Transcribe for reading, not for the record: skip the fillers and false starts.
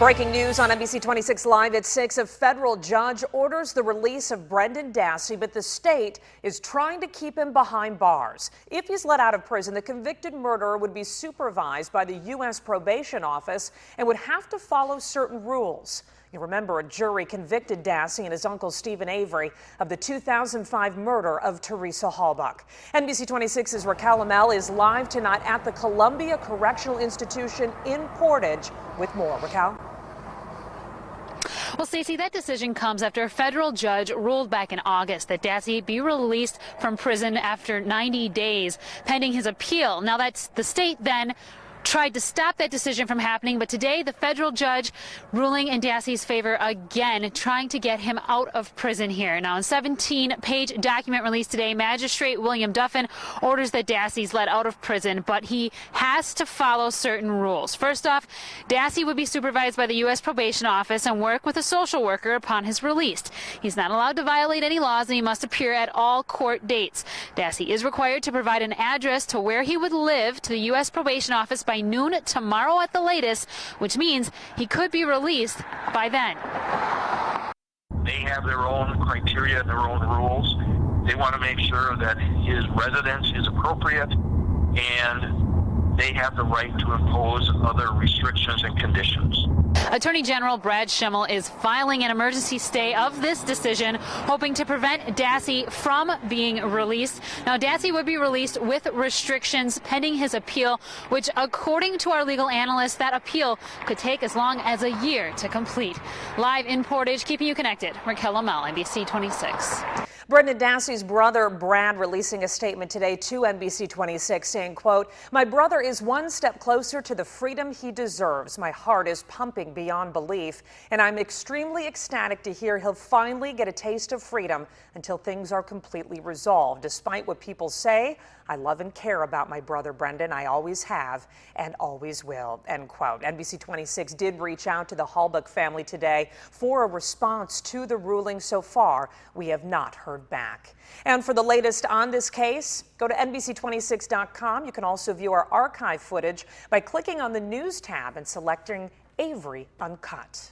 Breaking news on NBC 26 Live at 6. A federal judge orders the release of Brendan Dassey, but the state is trying to keep him behind bars. If he's let out of prison, the convicted murderer would be supervised by the U.S. Probation Office and would have to follow certain rules. You remember a jury convicted Dassey and his uncle Stephen Avery of the 2005 murder of Teresa Halbach. NBC 26's Raquel Amel is live tonight at the Columbia Correctional Institution in Portage with more. Raquel? Well, Stacey, that decision comes after a federal judge ruled back in August that Dassey be released from prison after 90 days pending his appeal. Now, that's the state then tried to stop that decision from happening, but today the federal judge ruling in Dassey's favor again, trying to get him out of prison here. Now, in a 17-page document released today, Magistrate William Duffin orders that Dassey's let out of prison, but he has to follow certain rules. First off, Dassey would be supervised by the U.S. Probation Office and work with a social worker upon his release. He's not allowed to violate any laws, and he must appear at all court dates. Dassey is required to provide an address to where he would live to the U.S. Probation Office by noon tomorrow at the latest, which means he could be released by then. They have their own criteria and their own rules. They want to make sure that his residence is appropriate, and they have the right to impose other restrictions and conditions. Attorney General Brad Schimmel is filing an emergency stay of this decision, hoping to prevent Dassey from being released. Now, Dassey would be released with restrictions pending his appeal, which, according to our legal analyst, that appeal could take as long as a year to complete. Live in Portage, keeping you connected, Raquel Amel, NBC 26. Brendan Dassey's brother, Brad, releasing a statement today to NBC 26 saying, quote, "My brother is one step closer to the freedom he deserves. My heart is pumping beyond belief, and I'm extremely ecstatic to hear he'll finally get a taste of freedom until things are completely resolved. Despite what people say, I love and care about my brother Brendan. I always have and always will," end quote. NBC 26 did reach out to the Halbach family today for a response to the ruling. So far, we have not heard back. And for the latest on this case, go to NBC26.com. You can also view our archive footage by clicking on the News tab and selecting Avery Uncut.